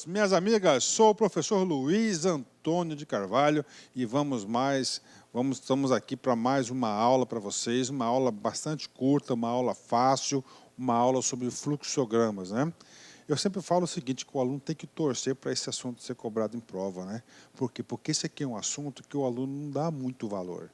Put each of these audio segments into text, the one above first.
Minhas amigas, sou o professor Luiz Antônio de Carvalho e estamos aqui para mais uma aula para vocês, uma aula bastante curta, uma aula fácil, uma aula sobre fluxogramas, né? Eu sempre falo o seguinte, que o aluno tem que torcer para esse assunto ser cobrado em prova, né? Por quê? Porque esse aqui é um assunto que o aluno não dá muito valor.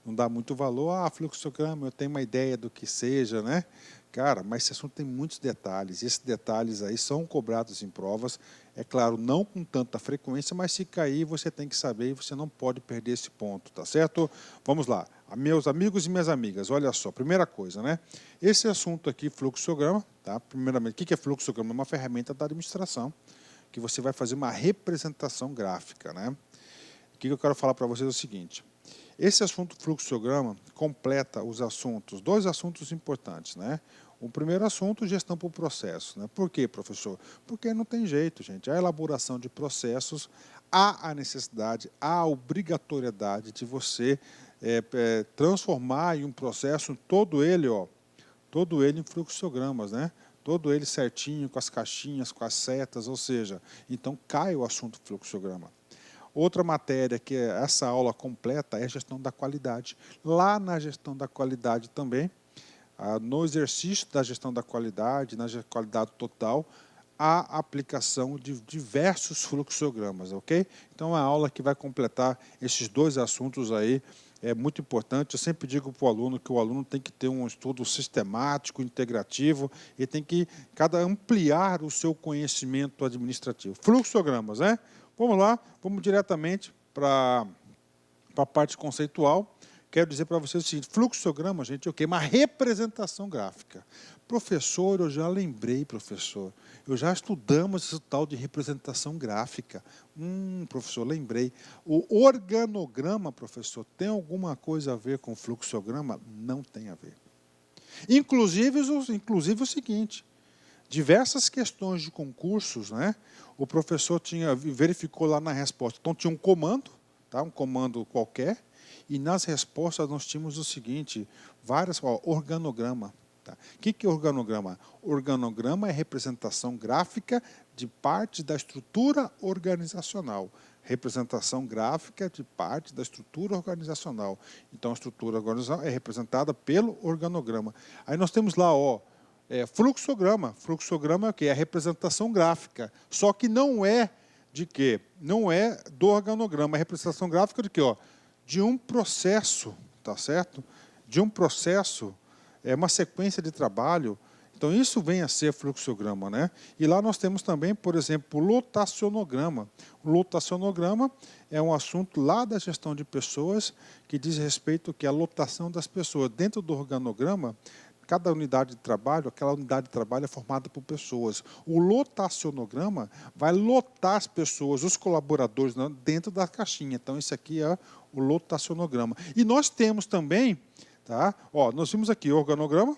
Não dá muito valor, fluxograma, eu tenho uma ideia do que seja, né? Cara, mas esse assunto tem muitos detalhes, e esses detalhes aí são cobrados em provas, é claro, não com tanta frequência, mas se cair você tem que saber e você não pode perder esse ponto, tá certo? Vamos lá, meus amigos e minhas amigas, olha só, primeira coisa, né? Esse assunto aqui, fluxograma, tá? Primeiramente, o que é fluxograma? É uma ferramenta da administração, que você vai fazer uma representação gráfica, né? O que eu quero falar para vocês é o seguinte, esse assunto fluxograma completa os assuntos, dois assuntos importantes, né? O primeiro assunto, gestão por processo, né? Por quê, professor? Porque não tem jeito, gente. A elaboração de processos, há a necessidade, há a obrigatoriedade de você transformar em um processo todo ele em fluxogramas, né? Todo ele certinho, com as caixinhas, com as setas, ou seja, então cai o assunto fluxograma. Outra matéria que é essa aula completa é a gestão da qualidade. Lá na gestão da qualidade também, no exercício da gestão da qualidade, na qualidade total, a aplicação de diversos fluxogramas, ok? Então, é uma aula que vai completar esses dois assuntos aí, é muito importante. Eu sempre digo para o aluno que o aluno tem que ter um estudo sistemático, integrativo, e tem que ampliar o seu conhecimento administrativo. Fluxogramas, né? Vamos lá, vamos diretamente para a parte conceitual. Quero dizer para vocês o seguinte, fluxograma, gente, é o quê? Uma representação gráfica. Professor, eu já lembrei, professor, eu já estudamos esse tal de representação gráfica. Professor, lembrei. O organograma, professor, tem alguma coisa a ver com fluxograma? Não tem a ver. Inclusive o seguinte, diversas questões de concursos, né? O professor verificou lá na resposta. Então, tinha um comando, tá? Um comando qualquer, e nas respostas nós tínhamos o seguinte, organograma. Tá? O que é organograma? Organograma é representação gráfica de parte da estrutura organizacional. Representação gráfica de parte da estrutura organizacional. Então, a estrutura organizacional é representada pelo organograma. Aí nós temos lá, fluxograma. Fluxograma é o quê? É a representação gráfica. Só que não é de quê? Não é do organograma. É a representação gráfica de quê? De um processo, tá certo? De um processo, é uma sequência de trabalho. Então, isso vem a ser fluxograma, né? E lá nós temos também, por exemplo, o lotacionograma. O lotacionograma é um assunto lá da gestão de pessoas que diz respeito à lotação das pessoas. Dentro do organograma, cada unidade de trabalho, aquela unidade de trabalho é formada por pessoas. O lotacionograma vai lotar as pessoas, os colaboradores, dentro da caixinha. Então, esse aqui é o lotacionograma. E nós temos também, tá? Nós vimos aqui organograma,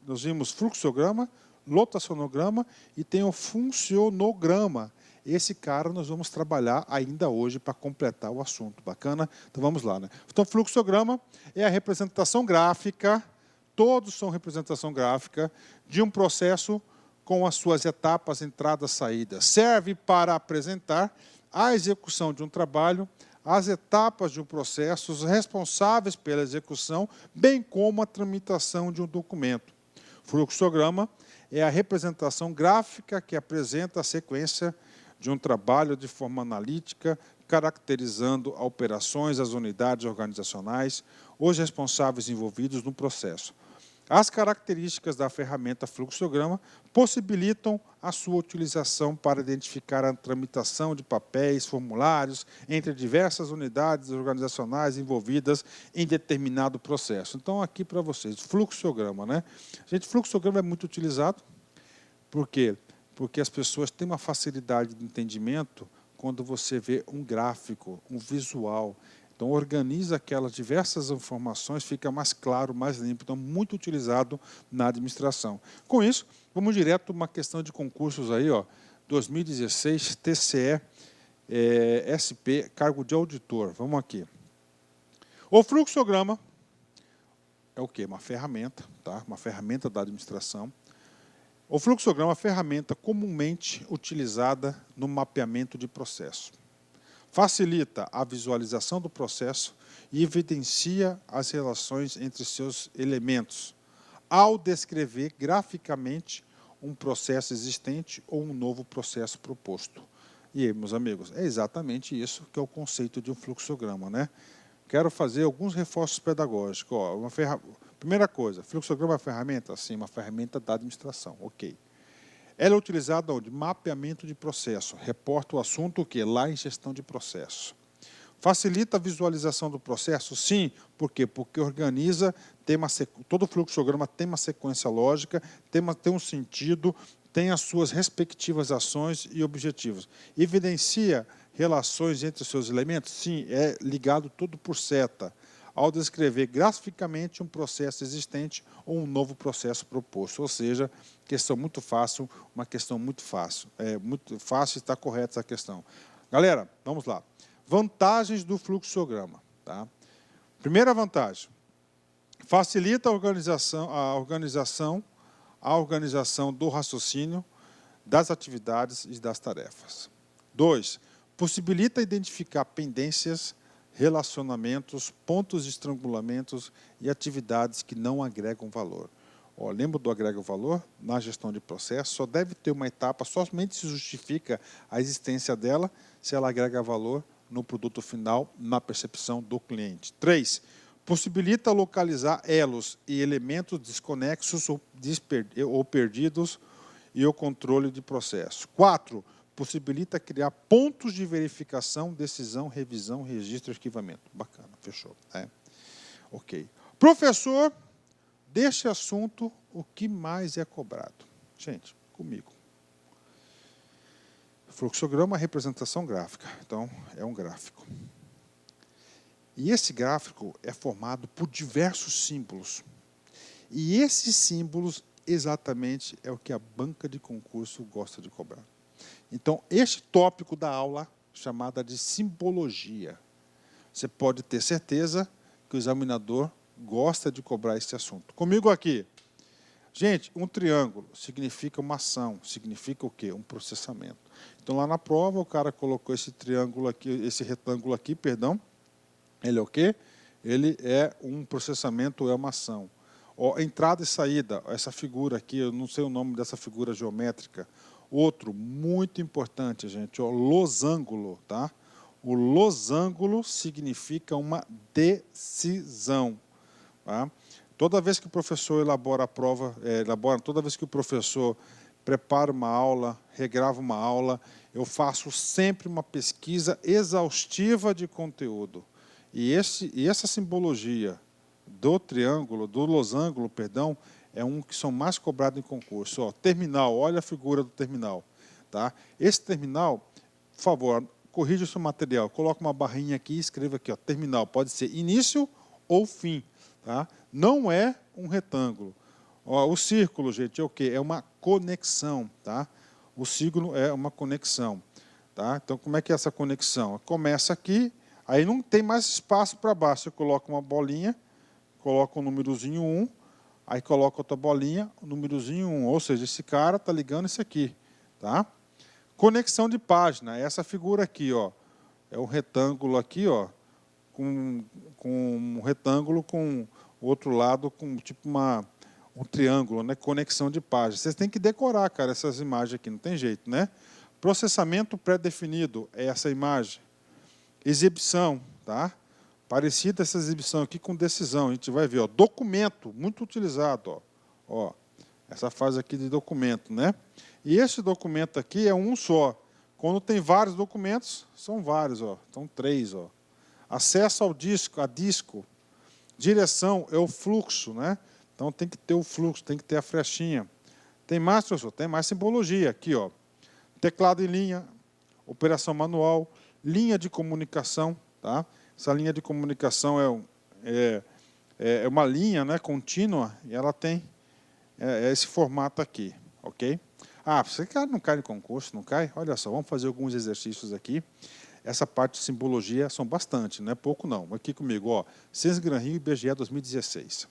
nós vimos fluxograma, lotacionograma e tem o funcionograma. Esse cara nós vamos trabalhar ainda hoje para completar o assunto. Bacana? Então, vamos lá, né? Então, fluxograma é a representação gráfica, todos são representação gráfica de um processo com as suas etapas, entradas, saídas. Serve para apresentar a execução de um trabalho, as etapas de um processo, os responsáveis pela execução, bem como a tramitação de um documento. Fluxograma é a representação gráfica que apresenta a sequência de um trabalho de forma analítica, caracterizando as operações, as unidades organizacionais, os responsáveis envolvidos no processo. As características da ferramenta fluxograma possibilitam a sua utilização para identificar a tramitação de papéis, formulários, entre diversas unidades organizacionais envolvidas em determinado processo. Então, aqui para vocês, fluxograma, né? Gente, fluxograma é muito utilizado. Por quê? Porque as pessoas têm uma facilidade de entendimento quando você vê um gráfico, um visual. Então, organiza aquelas diversas informações, fica mais claro, mais limpo. Então, muito utilizado na administração. Com isso, vamos direto a uma questão de concursos aí, 2016, TCE, SP, cargo de auditor. Vamos aqui. O fluxograma é o quê? Uma ferramenta, tá? Uma ferramenta da administração. O fluxograma é uma ferramenta comumente utilizada no mapeamento de processo. Facilita a visualização do processo e evidencia as relações entre seus elementos, ao descrever graficamente um processo existente ou um novo processo proposto. E aí, meus amigos, é exatamente isso que é o conceito de um fluxograma, né? Quero fazer alguns reforços pedagógicos. Ó, primeira coisa, fluxograma é uma ferramenta? Sim, uma ferramenta da administração, ok. Ela é utilizada onde? Mapeamento de processo. Reporta o assunto o quê? Lá em gestão de processo. Facilita a visualização do processo? Sim. Por quê? Porque organiza, todo fluxograma tem uma sequência lógica, tem um sentido, tem as suas respectivas ações e objetivos. Evidencia relações entre os seus elementos? Sim, é ligado tudo por seta, ao descrever graficamente um processo existente ou um novo processo proposto. Ou seja, questão muito fácil, uma questão muito fácil. É muito fácil, está correta essa questão. Galera, vamos lá. Vantagens do fluxograma. Tá? Primeira vantagem, facilita a organização do raciocínio, das atividades e das tarefas. 2. Possibilita identificar pendências, relacionamentos, pontos de estrangulamentos e atividades que não agregam valor. Ó, lembra do agrega valor? Na gestão de processo, só deve ter uma etapa, somente se justifica a existência dela, se ela agrega valor no produto final, na percepção do cliente. 3. Possibilita localizar elos e elementos desconexos ou perdidos e o controle de processo. 4. Possibilita criar pontos de verificação, decisão, revisão, registro e arquivamento. Bacana, fechou. Ok. Professor, deste assunto, o que mais é cobrado? Gente, comigo. Fluxograma é representação gráfica, então é um gráfico. E esse gráfico é formado por diversos símbolos. E esses símbolos, exatamente, é o que a banca de concurso gosta de cobrar. Então, este tópico da aula, chamada de simbologia, você pode ter certeza que o examinador gosta de cobrar esse assunto. Comigo aqui. Gente, um triângulo significa uma ação, significa o quê? Um processamento. Então, lá na prova, o cara colocou esse triângulo aqui, esse retângulo aqui, perdão, ele é o quê? Ele é um processamento, é uma ação. Ó, entrada e saída, essa figura aqui, eu não sei o nome dessa figura geométrica. Outro, muito importante, gente, ó, losango, tá? O losango significa uma decisão. Tá? Toda vez que o professor elabora a prova, toda vez que o professor prepara uma aula, regrava uma aula, eu faço sempre uma pesquisa exaustiva de conteúdo. E essa simbologia do triângulo, do losango, perdão, é um que são mais cobrados em concurso. Ó, terminal, olha a figura do terminal. Tá? Esse terminal, por favor, corrija o seu material, coloca uma barrinha aqui e escreva aqui, ó, terminal, pode ser início ou fim. Tá? Não é um retângulo. Ó, o círculo, gente, é o quê? É uma conexão. Tá? O signo é uma conexão. Tá? Então, como é que é essa conexão? Começa aqui, aí não tem mais espaço para baixo. Você coloca uma bolinha, coloca o númerozinho 1, aí coloca outra bolinha, o númerozinho 1. Ou seja, esse cara está ligando isso aqui. Tá? Conexão de página, essa figura aqui, ó, é um retângulo aqui, ó, com um retângulo com o outro lado com tipo um triângulo, né? Conexão de página. Vocês têm que decorar, cara, essas imagens aqui, não tem jeito, né? Processamento pré-definido é essa imagem. Exibição, tá? Parecida essa exibição aqui com decisão, a gente vai ver, ó, documento, muito utilizado, ó, essa fase aqui de documento, né? E esse documento aqui é um só. Quando tem vários documentos, são vários, ó, são 3, ó. Acesso ao disco, a disco. Direção é o fluxo, né? Então tem que ter o fluxo, tem que ter a flechinha. Tem mais, professor? Tem mais simbologia aqui, ó. Teclado em linha, operação manual, linha de comunicação, tá? Essa linha de comunicação é uma linha, né, contínua e ela tem esse formato aqui, ok? Ah, você não cai no concurso, não cai? Olha só, vamos fazer alguns exercícios aqui. Essa parte de simbologia são bastante, não é pouco não. Aqui comigo, ó, Ciências Gran Rio IBGE 2016.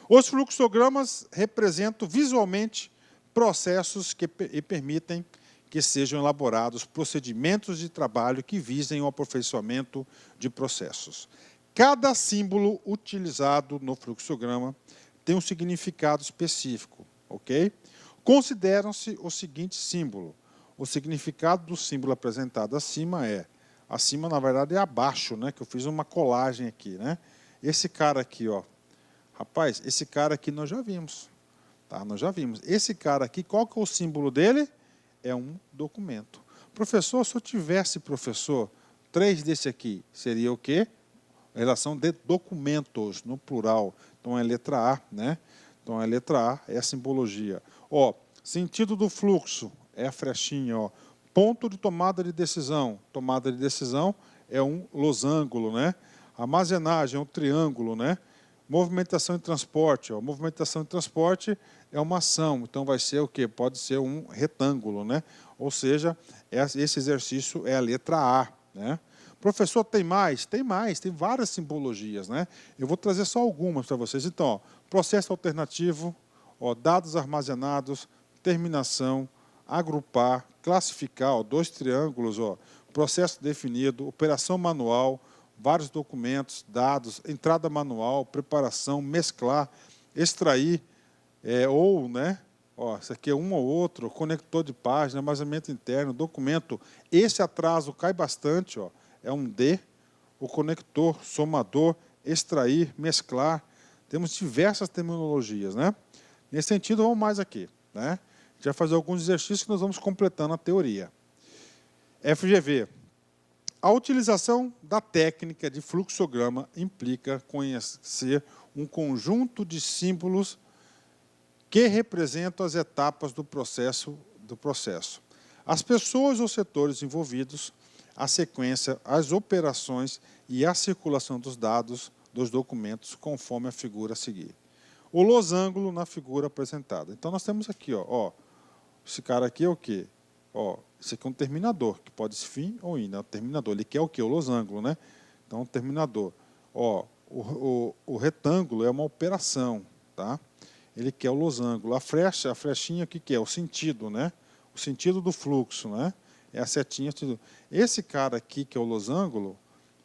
Os fluxogramas representam visualmente processos que permitem que sejam elaborados procedimentos de trabalho que visem o aperfeiçoamento de processos. Cada símbolo utilizado no fluxograma tem um significado específico, ok? Consideram-se o seguinte símbolo. O significado do símbolo apresentado acima acima na verdade é abaixo, né? Que eu fiz uma colagem aqui, né? Esse cara aqui, ó, rapaz, esse cara aqui nós já vimos, tá? Nós já vimos. Esse cara aqui, qual que é o símbolo dele? É um documento. Professor, se eu tivesse, professor, 3 desse aqui, seria o quê? Relação de documentos, no plural. Então, é letra A, né? Então, a letra A é a simbologia. Ó, sentido do fluxo é a flechinha, ó. Ponto de tomada de decisão. Tomada de decisão é um losango, né? Armazenagem é um triângulo, né? Movimentação e transporte, ó. Movimentação e transporte é uma ação, então vai ser o quê? Pode ser um retângulo, né? Ou seja, esse exercício é a letra A, né? Professor, tem mais? Tem mais, tem várias simbologias, né? Eu vou trazer só algumas para vocês. Então, ó, processo alternativo, ó, dados armazenados, terminação, agrupar, classificar, ó, 2 triângulos, ó, processo definido, operação manual, vários documentos, dados, entrada manual, preparação, mesclar, extrair, ou, né? Ó, isso aqui é um ou outro, conector de página, armazenamento interno, documento. Esse atraso cai bastante, ó, é um D, o conector, somador, extrair, mesclar. Temos diversas terminologias, né? Nesse sentido, vamos mais aqui, né? A gente vai fazer alguns exercícios que nós vamos completando a teoria. FGV. A utilização da técnica de fluxograma implica conhecer um conjunto de símbolos que representam as etapas do processo. As pessoas ou setores envolvidos, a sequência, as operações e a circulação dos dados dos documentos conforme a figura a seguir. O losango na figura apresentada. Então, nós temos aqui, ó, esse cara aqui é o quê? Ó, esse aqui é um terminador, que pode ser fim ou in, né? O terminador, ele quer o quê? O losango, né? Então, o terminador. Ó, o retângulo é uma operação, tá? Ele quer o losango. A flechinha, o que é? O sentido, né? O sentido do fluxo, né? É a setinha. Esse cara aqui, que é o losango,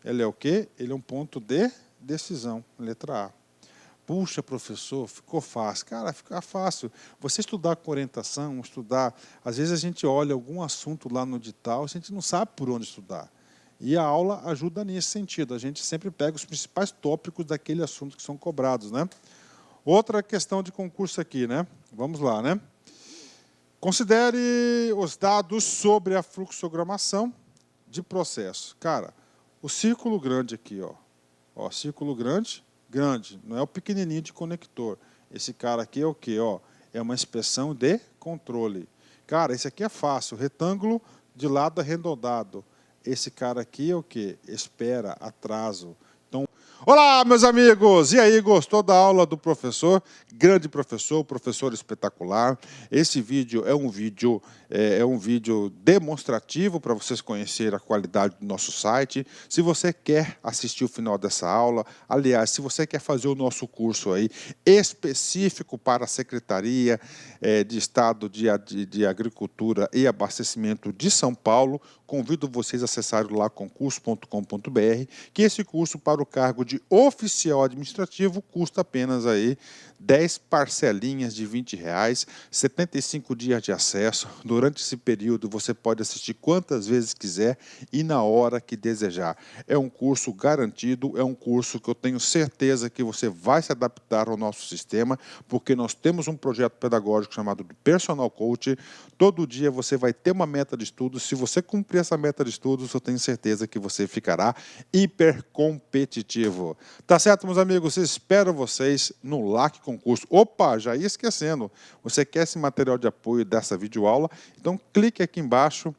ele é o quê? Ele é um ponto de decisão, letra A. Puxa, professor, ficou fácil. Cara, fica fácil. Você estudar com orientação, às vezes a gente olha algum assunto lá no edital, a gente não sabe por onde estudar. E a aula ajuda nesse sentido. A gente sempre pega os principais tópicos daquele assunto que são cobrados, né? Outra questão de concurso aqui, né? Vamos lá, né? Considere os dados sobre a fluxogramação de processo. Cara, o círculo grande aqui, ó, círculo grande, não é o pequenininho de conector. Esse cara aqui é o quê? Ó, é uma inspeção de controle. Cara, esse aqui é fácil, retângulo de lado arredondado. Esse cara aqui é o quê? Espera, atraso. Então, olá, meus amigos! E aí, gostou da aula do professor? Grande professor, professor espetacular. Esse vídeo é um vídeo demonstrativo para vocês conhecerem a qualidade do nosso site. Se você quer assistir o final dessa aula, aliás, se você quer fazer o nosso curso aí específico para a Secretaria de Estado de Agricultura e Abastecimento de São Paulo, convido vocês a acessarem lá concurso.com.br, que esse curso para o cargo de oficial administrativo custa apenas aí 10 parcelinhas de R$20, 75 dias de acesso. Durante esse período você pode assistir quantas vezes quiser e na hora que desejar. É um curso garantido, é um curso que eu tenho certeza que você vai se adaptar ao nosso sistema, porque nós temos um projeto pedagógico chamado de Personal Coach. Todo dia você vai ter uma meta de estudos. Se você cumprir essa meta de estudos, eu tenho certeza que você ficará hiper competitivo. Tá certo, meus amigos? Espero vocês no LAC Concurso. Opa, já ia esquecendo. Você quer esse material de apoio dessa videoaula? Então clique aqui embaixo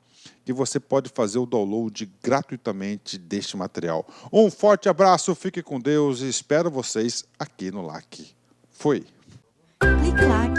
que você pode fazer o download gratuitamente deste material. Um forte abraço, fique com Deus e espero vocês aqui no LAC. Foi! Clique LAC.